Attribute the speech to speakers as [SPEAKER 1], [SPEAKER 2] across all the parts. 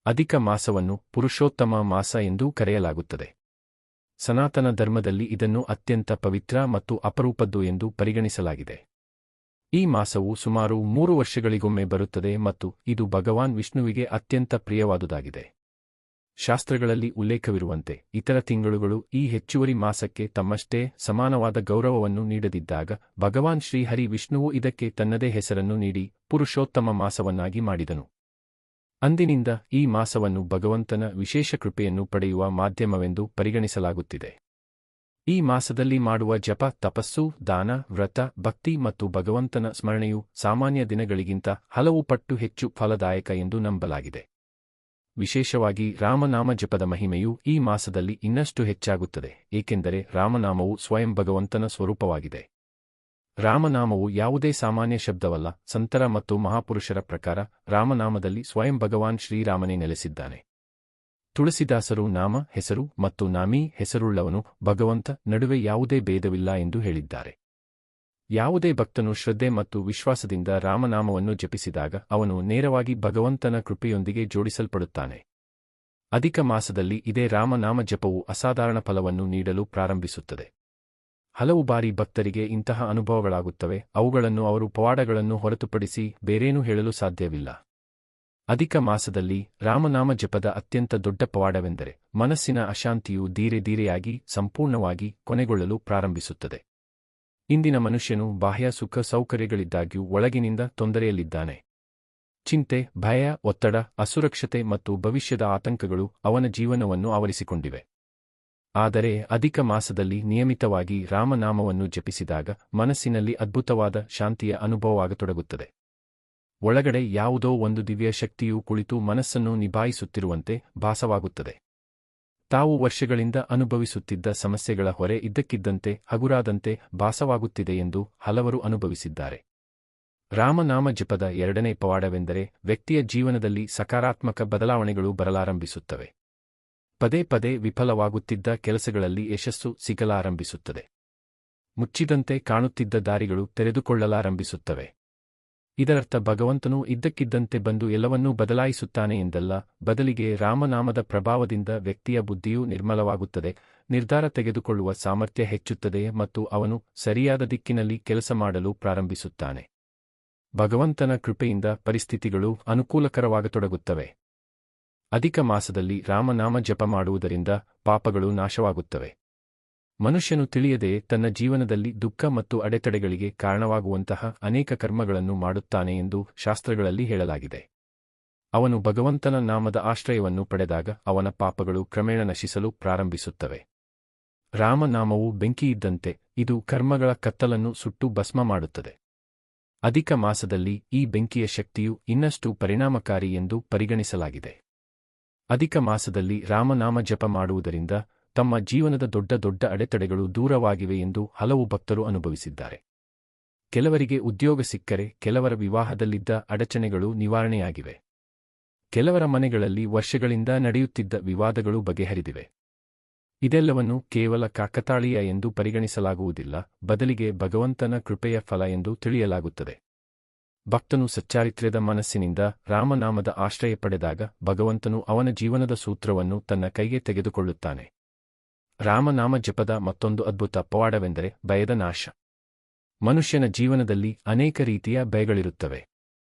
[SPEAKER 1] ಅಧಿಕ ಮಾಸವನ್ನು ಪುರುಷೋತ್ತಮ ಮಾಸ ಎಂದೂ ಕರೆಯಲಾಗುತ್ತದೆ. ಸನಾತನ ಧರ್ಮದಲ್ಲಿ ಇದನ್ನು ಅತ್ಯಂತ ಪವಿತ್ರ ಮತ್ತು ಅಪರೂಪದ್ದು ಎಂದು ಪರಿಗಣಿಸಲಾಗಿದೆ. ಈ ಮಾಸವು ಸುಮಾರು 3 ವರ್ಷಗಳಿಗೊಮ್ಮೆ ಬರುತ್ತದೆ ಮತ್ತು ಇದು ಭಗವಾನ್ ವಿಷ್ಣುವಿಗೆ ಅತ್ಯಂತ ಪ್ರಿಯವಾದುದಾಗಿದೆ. ಶಾಸ್ತ್ರಗಳಲ್ಲಿ ಉಲ್ಲೇಖವಿರುವಂತೆ ಇತರ ತಿಂಗಳುಗಳು ಈ ಹೆಚ್ಚುವರಿ ಮಾಸಕ್ಕೆ ತಮ್ಮಷ್ಟೇ ಸಮಾನವಾದ ಗೌರವವನ್ನು ನೀಡದಿದ್ದಾಗ ಭಗವಾನ್ ಶ್ರೀಹರಿ ವಿಷ್ಣುವು ಇದಕ್ಕೆ ತನ್ನದೇ ಹೆಸರನ್ನು ನೀಡಿ ಪುರುಷೋತ್ತಮ ಮಾಸವನ್ನಾಗಿ ಮಾಡಿದನು. ಅಂದಿನಿಂದ ಈ ಮಾಸವನ್ನು ಭಗವಂತನ ವಿಶೇಷ ಕೃಪೆಯನ್ನು ಪಡೆಯುವ ಮಾಧ್ಯಮವೆಂದು ಪರಿಗಣಿಸಲಾಗುತ್ತಿದೆ. ಈ ಮಾಸದಲ್ಲಿ ಮಾಡುವ ಜಪ, ತಪಸ್ಸು, ದಾನ, ವ್ರತ, ಭಕ್ತಿ ಮತ್ತು ಭಗವಂತನ ಸ್ಮರಣೆಯು ಸಾಮಾನ್ಯ ದಿನಗಳಿಗಿಂತ ಹಲವು ಪಟ್ಟು ಹೆಚ್ಚು ಫಲದಾಯಕ ಎಂದು ನಂಬಲಾಗಿದೆ. ವಿಶೇಷವಾಗಿ ರಾಮನಾಮ ಜಪದ ಮಹಿಮೆಯು ಈ ಮಾಸದಲ್ಲಿ ಇನ್ನಷ್ಟು ಹೆಚ್ಚಾಗುತ್ತದೆ, ಏಕೆಂದರೆ ರಾಮನಾಮವು ಸ್ವಯಂ ಭಗವಂತನ ಸ್ವರೂಪವಾಗಿದೆ. ರಾಮನಾಮವು ಯಾವುದೇ ಸಾಮಾನ್ಯ ಶಬ್ದವಲ್ಲ. ಸಂತರ ಮತ್ತು ಮಹಾಪುರುಷರ ಪ್ರಕಾರ ರಾಮನಾಮದಲ್ಲಿ ಸ್ವಯಂ ಭಗವಾನ್ ಶ್ರೀರಾಮನೇ ನೆಲೆಸಿದ್ದಾನೆ. ತುಳಸಿದಾಸರು ನಾಮ ಹೆಸರು ಮತ್ತು ನಾಮೀ ಹೆಸರುಳ್ಳವನು ಭಗವಂತ ನಡುವೆ ಯಾವುದೇ ಭೇದವಿಲ್ಲ ಎಂದು ಹೇಳಿದ್ದಾರೆ. ಯಾವುದೇ ಭಕ್ತನು ಶ್ರದ್ಧೆ ಮತ್ತು ವಿಶ್ವಾಸದಿಂದ ರಾಮನಾಮವನ್ನು ಜಪಿಸಿದಾಗ ಅವನು ನೇರವಾಗಿ ಭಗವಂತನ ಕೃಪೆಯೊಂದಿಗೆ ಜೋಡಿಸಲ್ಪಡುತ್ತಾನೆ. ಅಧಿಕ ಮಾಸದಲ್ಲಿ ಇದೇ ರಾಮನಾಮ ಜಪವು ಅಸಾಧಾರಣ ಫಲವನ್ನು ನೀಡಲು ಪ್ರಾರಂಭಿಸುತ್ತದೆ. ಹಲವು ಬಾರಿ ಭಕ್ತರಿಗೆ ಇಂತಹ ಅನುಭವಗಳಾಗುತ್ತವೆ, ಅವುಗಳನ್ನು ಅವರು ಪವಾಡಗಳನ್ನು ಹೊರತುಪಡಿಸಿ ಬೇರೇನೂ ಹೇಳಲು ಸಾಧ್ಯವಿಲ್ಲ. ಅಧಿಕ ಮಾಸದಲ್ಲಿ ರಾಮನಾಮ ಜಪದ ಅತ್ಯಂತ ದೊಡ್ಡ ಪವಾಡವೆಂದರೆ ಮನಸ್ಸಿನ ಅಶಾಂತಿಯು ಧೀರೆಯಾಗಿ ಸಂಪೂರ್ಣವಾಗಿ ಕೊನೆಗೊಳ್ಳಲು ಪ್ರಾರಂಭಿಸುತ್ತದೆ. ಇಂದಿನ ಮನುಷ್ಯನು ಬಾಹ್ಯ ಸುಖ ಸೌಕರ್ಯಗಳಿದ್ದಾಗ್ಯೂ ಒಳಗಿನಿಂದ ತೊಂದರೆಯಲ್ಲಿದ್ದಾನೆ. ಚಿಂತೆ, ಭಯ, ಒತ್ತಡ, ಅಸುರಕ್ಷತೆ ಮತ್ತು ಭವಿಷ್ಯದ ಆತಂಕಗಳು ಅವನ ಜೀವನವನ್ನು ಆವರಿಸಿಕೊಂಡಿವೆ. ಆದರೆ ಅಧಿಕ ಮಾಸದಲ್ಲಿ ನಿಯಮಿತವಾಗಿ ರಾಮನಾಮವನ್ನು ಜಪಿಸಿದಾಗ ಮನಸ್ಸಿನಲ್ಲಿ ಅದ್ಭುತವಾದ ಶಾಂತಿಯ ಅನುಭವವಾಗತೊಡಗುತ್ತದೆ. ಒಳಗಡೆ ಯಾವುದೋ ಒಂದು ದಿವ್ಯ ಶಕ್ತಿಯು ಕುಳಿತು ಮನಸ್ಸನ್ನು ನಿಭಾಯಿಸುತ್ತಿರುವಂತೆ ಭಾಸವಾಗುತ್ತದೆ. ತಾವು ವರ್ಷಗಳಿಂದ ಅನುಭವಿಸುತ್ತಿದ್ದ ಸಮಸ್ಯೆಗಳ ಹೊರೆ ಇದ್ದಕ್ಕಿದ್ದಂತೆ ಹಗುರಾದಂತೆ ಭಾಸವಾಗುತ್ತಿದೆ ಎಂದು ಹಲವರು ಅನುಭವಿಸಿದ್ದಾರೆ. ರಾಮನಾಮ ಜಪದ ಎರಡನೇ ಪವಾಡವೆಂದರೆ ವ್ಯಕ್ತಿಯ ಜೀವನದಲ್ಲಿ ಸಕಾರಾತ್ಮಕ ಬದಲಾವಣೆಗಳು ಬರಲಾರಂಭಿಸುತ್ತವೆ. ಪದೇ ಪದೇ ವಿಫಲವಾಗುತ್ತಿದ್ದ ಕೆಲಸಗಳಲ್ಲಿ ಯಶಸ್ಸು ಸಿಗಲಾರಂಭಿಸುತ್ತದೆ. ಮುಚ್ಚಿದಂತೆ ಕಾಣುತ್ತಿದ್ದ ದಾರಿಗಳು ತೆರೆದುಕೊಳ್ಳಲಾರಂಭಿಸುತ್ತವೆ. ಇದರರ್ಥ ಭಗವಂತನು ಇದ್ದಕ್ಕಿದ್ದಂತೆ ಬಂದು ಎಲ್ಲವನ್ನೂ ಬದಲಾಯಿಸುತ್ತಾನೆ ಎಂದಲ್ಲ, ಬದಲಿಗೆ ರಾಮನಾಮದ ಪ್ರಭಾವದಿಂದ ವ್ಯಕ್ತಿಯ ಬುದ್ಧಿಯು ನಿರ್ಮಲವಾಗುತ್ತದೆ, ನಿರ್ಧಾರ ತೆಗೆದುಕೊಳ್ಳುವ ಸಾಮರ್ಥ್ಯ ಹೆಚ್ಚುತ್ತದೆ ಮತ್ತು ಅವನು ಸರಿಯಾದ ದಿಕ್ಕಿನಲ್ಲಿ ಕೆಲಸ ಮಾಡಲು ಪ್ರಾರಂಭಿಸುತ್ತಾನೆ. ಭಗವಂತನ ಕೃಪೆಯಿಂದ ಪರಿಸ್ಥಿತಿಗಳು ಅನುಕೂಲಕರವಾಗತೊಡಗುತ್ತವೆ. ಅಧಿಕ ಮಾಸದಲ್ಲಿ ರಾಮನಾಮ ಜಪ ಮಾಡುವುದರಿಂದ ಪಾಪಗಳು ನಾಶವಾಗುತ್ತವೆ. ಮನುಷ್ಯನು ತಿಳಿಯದೆ ತನ್ನ ಜೀವನದಲ್ಲಿ ದುಃಖ ಮತ್ತು ಅಡೆತಡೆಗಳಿಗೆ ಕಾರಣವಾಗುವಂತಹ ಅನೇಕ ಕರ್ಮಗಳನ್ನು ಮಾಡುತ್ತಾನೆ ಎಂದು ಶಾಸ್ತ್ರಗಳಲ್ಲಿ ಹೇಳಲಾಗಿದೆ. ಅವನು ಭಗವಂತನ ನಾಮದ ಆಶ್ರಯವನ್ನು ಪಡೆದಾಗ ಅವನ ಪಾಪಗಳು ಕ್ರಮೇಣ ನಶಿಸಲು ಪ್ರಾರಂಭಿಸುತ್ತವೆ. ರಾಮನಾಮವು ಬೆಂಕಿಯಿದ್ದಂತೆ, ಇದು ಕರ್ಮಗಳ ಕತ್ತಲನ್ನು ಸುಟ್ಟು ಭಸ್ಮ ಮಾಡುತ್ತದೆ. ಅಧಿಕ ಮಾಸದಲ್ಲಿ ಈ ಬೆಂಕಿಯ ಶಕ್ತಿಯು ಇನ್ನಷ್ಟು ಪರಿಣಾಮಕಾರಿ ಎಂದು ಪರಿಗಣಿಸಲಾಗಿದೆ. ಅಧಿಕ ಮಾಸದಲ್ಲಿ ರಾಮನಾಮ ಜಪ ಮಾಡುವುದರಿಂದ ತಮ್ಮ ಜೀವನದ ದೊಡ್ಡ ಅಡೆತಡೆಗಳು ದೂರವಾಗಿವೆ ಎಂದು ಹಲವು ಭಕ್ತರು ಅನುಭವಿಸಿದ್ದಾರೆ. ಕೆಲವರಿಗೆ ಉದ್ಯೋಗ ಸಿಕ್ಕರೆ, ಕೆಲವರ ವಿವಾಹದಲ್ಲಿದ್ದ ಅಡಚಣೆಗಳು ನಿವಾರಣೆಯಾಗಿವೆ. ಕೆಲವರ ಮನೆಗಳಲ್ಲಿ ವರ್ಷಗಳಿಂದ ನಡೆಯುತ್ತಿದ್ದ ವಿವಾದಗಳು ಬಗೆಹರಿದಿವೆ. ಇದೆಲ್ಲವನ್ನು ಕೇವಲ ಕಾಕತಾಳೀಯ ಎಂದು ಪರಿಗಣಿಸಲಾಗುವುದಿಲ್ಲ, ಬದಲಿಗೆ ಭಗವಂತನ ಕೃಪೆಯ ಫಲ ಎಂದು ತಿಳಿಯಲಾಗುತ್ತದೆ. ಭಕ್ತನು ಸಚ್ಚಾರಿತ್ರ್ಯದ ಮನಸ್ಸಿನಿಂದ ರಾಮನಾಮದ ಆಶ್ರಯ ಪಡೆದಾಗ ಭಗವಂತನು ಅವನ ಜೀವನದ ಸೂತ್ರವನ್ನು ತನ್ನ ಕೈಗೆ ತೆಗೆದುಕೊಳ್ಳುತ್ತಾನೆ. ರಾಮನಾಮ ಜಪದ ಮತ್ತೊಂದು ಅದ್ಭುತ ಪವಾಡವೆಂದರೆ ಭಯದ ನಾಶ. ಮನುಷ್ಯನ ಜೀವನದಲ್ಲಿ ಅನೇಕ ರೀತಿಯ ಭಯಗಳಿರುತ್ತವೆ.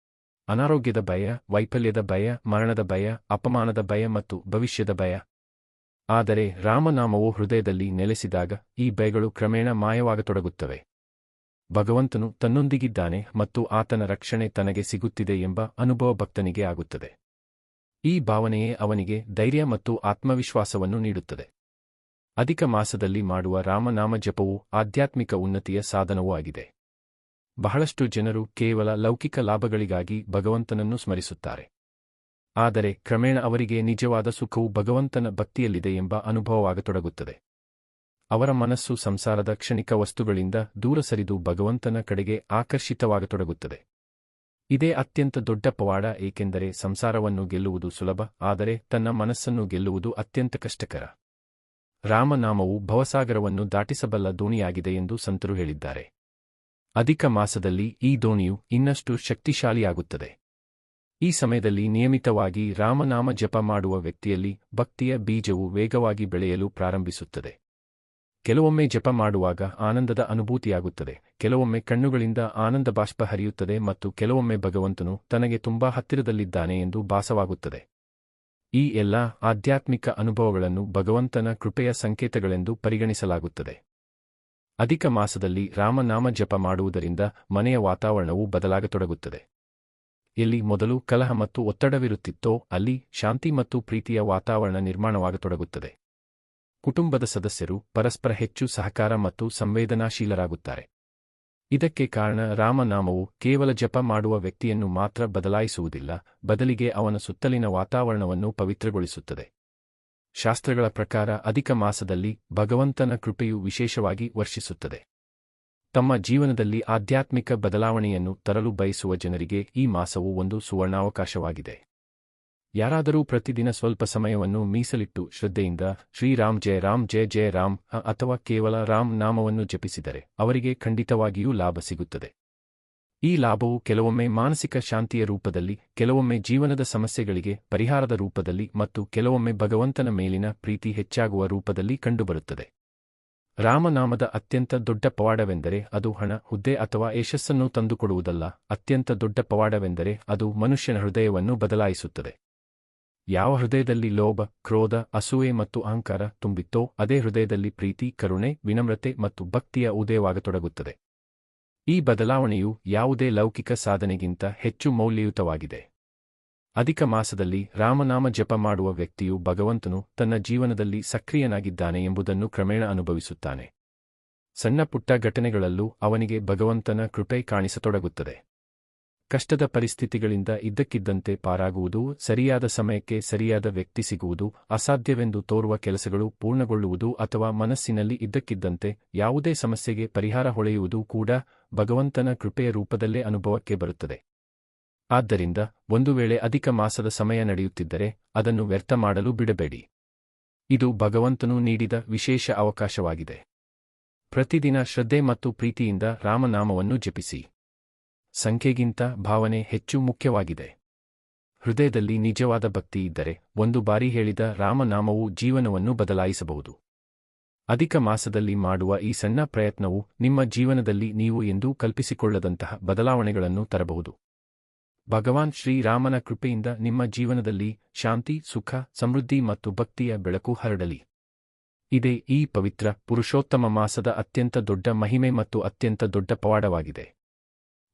[SPEAKER 1] ಅನಾರೋಗ್ಯದ ಭಯ, ವೈಫಲ್ಯದ ಭಯ, ಮರಣದ ಭಯ, ಅಪಮಾನದ ಭಯ ಮತ್ತು ಭವಿಷ್ಯದ ಭಯ. ಆದರೆ ರಾಮನಾಮವು ಹೃದಯದಲ್ಲಿ ನೆಲೆಸಿದಾಗ ಈ ಭಯಗಳು ಕ್ರಮೇಣ ಮಾಯವಾಗತೊಡಗುತ್ತವೆ. ಭಗವಂತನು ತನ್ನೊಂದಿಗಿದ್ದಾನೆ ಮತ್ತು ಆತನ ರಕ್ಷಣೆ ತನಗೆ ಸಿಗುತ್ತಿದೆ ಎಂಬ ಅನುಭವ ಭಕ್ತನಿಗೆ ಆಗುತ್ತದೆ. ಈ ಭಾವನೆಯೇ ಅವನಿಗೆ ಧೈರ್ಯ ಮತ್ತು ಆತ್ಮವಿಶ್ವಾಸವನ್ನು ನೀಡುತ್ತದೆ. ಅಧಿಕ ಮಾಸದಲ್ಲಿ ಮಾಡುವ ರಾಮನಾಮ ಜಪವು ಆಧ್ಯಾತ್ಮಿಕ ಉನ್ನತಿಯ ಸಾಧನವೂ ಆಗಿದೆ. ಬಹಳಷ್ಟು ಜನರು ಕೇವಲ ಲೌಕಿಕ ಲಾಭಗಳಿಗಾಗಿ ಭಗವಂತನನ್ನು ಸ್ಮರಿಸುತ್ತಾರೆ. ಆದರೆ ಕ್ರಮೇಣ ಅವರಿಗೆ ನಿಜವಾದ ಸುಖವು ಭಗವಂತನ ಭಕ್ತಿಯಲ್ಲಿದೆ ಎಂಬ ಅನುಭವವಾಗತೊಡಗುತ್ತದೆ. ಅವರ ಮನಸ್ಸು ಸಂಸಾರದ ಕ್ಷಣಿಕ ವಸ್ತುಗಳಿಂದ ದೂರ ಸರಿದು ಭಗವಂತನ ಕಡೆಗೆ ಆಕರ್ಷಿತವಾಗತೊಡಗುತ್ತದೆ. ಇದೇ ಅತ್ಯಂತ ದೊಡ್ಡ ಪವಾಡ, ಏಕೆಂದರೆ ಸಂಸಾರವನ್ನು ಗೆಲ್ಲುವುದು ಸುಲಭ, ಆದರೆ ತನ್ನ ಮನಸ್ಸನ್ನು ಗೆಲ್ಲುವುದು ಅತ್ಯಂತ ಕಷ್ಟಕರ. ರಾಮನಾಮವು ಭವಸಾಗರವನ್ನು ದಾಟಿಸಬಲ್ಲ ದೋಣಿಯಾಗಿದೆ ಎಂದು ಸಂತರು ಹೇಳಿದ್ದಾರೆ. ಅಧಿಕ ಮಾಸದಲ್ಲಿ ಈ ದೋಣಿಯು ಇನ್ನಷ್ಟು ಶಕ್ತಿಶಾಲಿಯಾಗುತ್ತದೆ. ಈ ಸಮಯದಲ್ಲಿ ನಿಯಮಿತವಾಗಿ ರಾಮನಾಮ ಜಪ ಮಾಡುವ ವ್ಯಕ್ತಿಯಲ್ಲಿ ಭಕ್ತಿಯ ಬೀಜವು ವೇಗವಾಗಿ ಬೆಳೆಯಲು ಪ್ರಾರಂಭಿಸುತ್ತದೆ. ಕೆಲವೊಮ್ಮೆ ಜಪ ಮಾಡುವಾಗ ಆನಂದದ ಅನುಭೂತಿಯಾಗುತ್ತದೆ, ಕೆಲವೊಮ್ಮೆ ಕಣ್ಣುಗಳಿಂದ ಆನಂದ ಬಾಷ್ಪ ಹರಿಯುತ್ತದೆ ಮತ್ತು ಕೆಲವೊಮ್ಮೆ ಭಗವಂತನು ತನಗೆ ತುಂಬಾ ಹತ್ತಿರದಲ್ಲಿದ್ದಾನೆ ಎಂದು ಭಾಸವಾಗುತ್ತದೆ. ಈ ಎಲ್ಲ ಆಧ್ಯಾತ್ಮಿಕ ಅನುಭವಗಳನ್ನು ಭಗವಂತನ ಕೃಪೆಯ ಸಂಕೇತಗಳೆಂದು ಪರಿಗಣಿಸಲಾಗುತ್ತದೆ. ಅಧಿಕ ಮಾಸದಲ್ಲಿ ರಾಮನಾಮ ಜಪ ಮಾಡುವುದರಿಂದ ಮನೆಯ ವಾತಾವರಣವು ಬದಲಾಗತೊಡಗುತ್ತದೆ. ಎಲ್ಲಿ ಮೊದಲು ಕಲಹ ಮತ್ತು ಒತ್ತಡವಿರುತ್ತಿತ್ತೋ ಅಲ್ಲಿ ಶಾಂತಿ ಮತ್ತು ಪ್ರೀತಿಯ ವಾತಾವರಣ ನಿರ್ಮಾಣವಾಗತೊಡಗುತ್ತದೆ. ಕುಟುಂಬದ ಸದಸ್ಯರು ಪರಸ್ಪರ ಹೆಚ್ಚು ಸಹಕಾರ ಮತ್ತು ಸಂವೇದನಾಶೀಲರಾಗುತ್ತಾರೆ. ಇದಕ್ಕೆ ಕಾರಣ ರಾಮನಾಮವು ಕೇವಲ ಜಪ ಮಾಡುವ ವ್ಯಕ್ತಿಯನ್ನು ಮಾತ್ರ ಬದಲಾಯಿಸುವುದಿಲ್ಲ, ಬದಲಿಗೆ ಅವನ ಸುತ್ತಲಿನ ವಾತಾವರಣವನ್ನು ಪವಿತ್ರಗೊಳಿಸುತ್ತದೆ. ಶಾಸ್ತ್ರಗಳ ಪ್ರಕಾರ ಅಧಿಕ ಮಾಸದಲ್ಲಿ ಭಗವಂತನ ಕೃಪೆಯು ವಿಶೇಷವಾಗಿ ವರ್ಷಿಸುತ್ತದೆ. ತಮ್ಮ ಜೀವನದಲ್ಲಿ ಆಧ್ಯಾತ್ಮಿಕ ಬದಲಾವಣೆಯನ್ನು ತರಲು ಬಯಸುವ ಜನರಿಗೆ ಈ ಮಾಸವು ಒಂದು ಸುವರ್ಣಾವಕಾಶವಾಗಿದೆ. ಯಾರಾದರೂ ಪ್ರತಿದಿನ ಸ್ವಲ್ಪ ಸಮಯವನ್ನು ಮೀಸಲಿಟ್ಟು ಶ್ರದ್ಧೆಯಿಂದ ಶ್ರೀರಾಮ್ ಜಯ ಜಯ ರಾಮ್ ಅಥವಾ ಕೇವಲ ರಾಮ್ ನಾಮವನ್ನು ಜಪಿಸಿದರೆ ಅವರಿಗೆ ಖಂಡಿತವಾಗಿಯೂ ಲಾಭ ಸಿಗುತ್ತದೆ. ಈ ಲಾಭವು ಕೆಲವೊಮ್ಮೆ ಮಾನಸಿಕ ಶಾಂತಿಯ ರೂಪದಲ್ಲಿ, ಕೆಲವೊಮ್ಮೆ ಜೀವನದ ಸಮಸ್ಯೆಗಳಿಗೆ ಪರಿಹಾರದ ರೂಪದಲ್ಲಿ ಮತ್ತು ಕೆಲವೊಮ್ಮೆ ಭಗವಂತನ ಮೇಲಿನ ಪ್ರೀತಿ ಹೆಚ್ಚಾಗುವ ರೂಪದಲ್ಲಿ ಕಂಡುಬರುತ್ತದೆ. ರಾಮನಾಮದ ಅತ್ಯಂತ ದೊಡ್ಡ ಪವಾಡವೆಂದರೆ ಅದು ಹಣ, ಹುದ್ದೆ ಅಥವಾ ಯಶಸ್ಸನ್ನು ತಂದುಕೊಡುವುದಲ್ಲ. ಅತ್ಯಂತ ದೊಡ್ಡ ಪವಾಡವೆಂದರೆ ಅದು ಮನುಷ್ಯನ ಹೃದಯವನ್ನು ಬದಲಾಯಿಸುತ್ತದೆ. ಯಾವ ಹೃದಯದಲ್ಲಿ ಲೋಭ, ಕ್ರೋಧ, ಅಸೂಯೆ ಮತ್ತು ಅಹಂಕಾರ ತುಂಬಿತ್ತೋ ಅದೇ ಹೃದಯದಲ್ಲಿ ಪ್ರೀತಿ, ಕರುಣೆ, ವಿನಮ್ರತೆ ಮತ್ತು ಭಕ್ತಿಯ ಉದಯವಾಗತೊಡಗುತ್ತದೆ. ಈ ಬದಲಾವಣೆಯು ಯಾವುದೇ ಲೌಕಿಕ ಸಾಧನೆಗಿಂತ ಹೆಚ್ಚು ಮೌಲ್ಯಯುತವಾಗಿದೆ. ಅಧಿಕ ಮಾಸದಲ್ಲಿ ರಾಮನಾಮ ಜಪ ಮಾಡುವ ವ್ಯಕ್ತಿಯು ಭಗವಂತನು ತನ್ನ ಜೀವನದಲ್ಲಿ ಸಕ್ರಿಯನಾಗಿದ್ದಾನೆ ಎಂಬುದನ್ನು ಕ್ರಮೇಣ ಅನುಭವಿಸುತ್ತಾನೆ. ಸಣ್ಣ ಪುಟ್ಟ ಘಟನೆಗಳಲ್ಲೂ ಅವನಿಗೆ ಭಗವಂತನ ಕೃಪೆ ಕಾಣಿಸತೊಡಗುತ್ತದೆ. ಕಷ್ಟದ ಪರಿಸ್ಥಿತಿಗಳಿಂದ ಇದ್ದಕ್ಕಿದ್ದಂತೆ ಪಾರಾಗುವುದು, ಸರಿಯಾದ ಸಮಯಕ್ಕೆ ಸರಿಯಾದ ವ್ಯಕ್ತಿ ಸಿಗುವುದು, ಅಸಾಧ್ಯವೆಂದು ತೋರುವ ಕೆಲಸಗಳು ಪೂರ್ಣಗೊಳ್ಳುವುದು ಅಥವಾ ಮನಸ್ಸಿನಲ್ಲಿ ಇದ್ದಕ್ಕಿದ್ದಂತೆ ಯಾವುದೇ ಸಮಸ್ಯೆಗೆ ಪರಿಹಾರ ಹೊಳೆಯುವುದು ಕೂಡ ಭಗವಂತನ ಕೃಪೆಯ ರೂಪದಲ್ಲೇ ಅನುಭವಕ್ಕೆ ಬರುತ್ತದೆ. ಆದ್ದರಿಂದ ಒಂದು ವೇಳೆ ಅಧಿಕ ಮಾಸದ ಸಮಯ ನಡೆಯುತ್ತಿದ್ದರೆ ಅದನ್ನು ವ್ಯರ್ಥ ಮಾಡಲು ಬಿಡಬೇಡಿ. ಇದು ಭಗವಂತನು ನೀಡಿದ ವಿಶೇಷ ಅವಕಾಶವಾಗಿದೆ. ಪ್ರತಿದಿನ ಶ್ರದ್ಧೆ ಮತ್ತು ಪ್ರೀತಿಯಿಂದ ರಾಮನಾಮವನ್ನು ಜಪಿಸಿ. ಸಂಖ್ಯೆಗಿಂತ ಭಾವನೆ ಹೆಚ್ಚು ಮುಖ್ಯವಾಗಿದೆ. ಹೃದಯದಲ್ಲಿ ನಿಜವಾದ ಭಕ್ತಿ ಇದ್ದರೆ ಒಂದು ಬಾರಿ ಹೇಳಿದ ರಾಮನಾಮವು ಜೀವನವನ್ನು ಬದಲಾಯಿಸಬಹುದು. ಅಧಿಕ ಮಾಸದಲ್ಲಿ ಮಾಡುವ ಈ ಸಣ್ಣ ಪ್ರಯತ್ನವು ನಿಮ್ಮ ಜೀವನದಲ್ಲಿ ನೀವು ಎಂದೂ ಕಲ್ಪಿಸಿಕೊಳ್ಳದಂತಹ ಬದಲಾವಣೆಗಳನ್ನು ತರಬಹುದು. ಭಗವಾನ್ ಶ್ರೀರಾಮನ ಕೃಪೆಯಿಂದ ನಿಮ್ಮ ಜೀವನದಲ್ಲಿ ಶಾಂತಿ, ಸುಖ, ಸಮೃದ್ಧಿ ಮತ್ತು ಭಕ್ತಿಯ ಬೆಳಕು ಹರಡಲಿ. ಇದೇ ಈ ಪವಿತ್ರ ಪುರುಷೋತ್ತಮ ಮಾಸದ ಅತ್ಯಂತ ದೊಡ್ಡ ಮಹಿಮೆ ಮತ್ತು ಅತ್ಯಂತ ದೊಡ್ಡ ಪವಾಡವಾಗಿದೆ.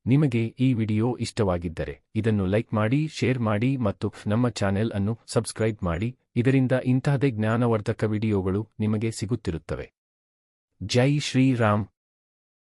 [SPEAKER 1] ನಿಮಗೆ ಈ ವಿಡಿಯೋ ಇಷ್ಟವಾಗಿದ್ದರೆ ಇದನ್ನು ಲೈಕ್ ಮಾಡಿ, ಶೇರ್ ಮಾಡಿ ಮತ್ತು ನಮ್ಮ ಚಾನೆಲ್ ಅನ್ನು ಸಬ್ಸ್ಕ್ರೈಬ್ ಮಾಡಿ. ಇದರಿಂದ ಇಂತಹದೇ ಜ್ಞಾನವರ್ಧಕ ವಿಡಿಯೋಗಳು ನಿಮಗೆ ಸಿಗುತ್ತಿರುತ್ತವೆ. ಜೈ ಶ್ರೀರಾಮ್.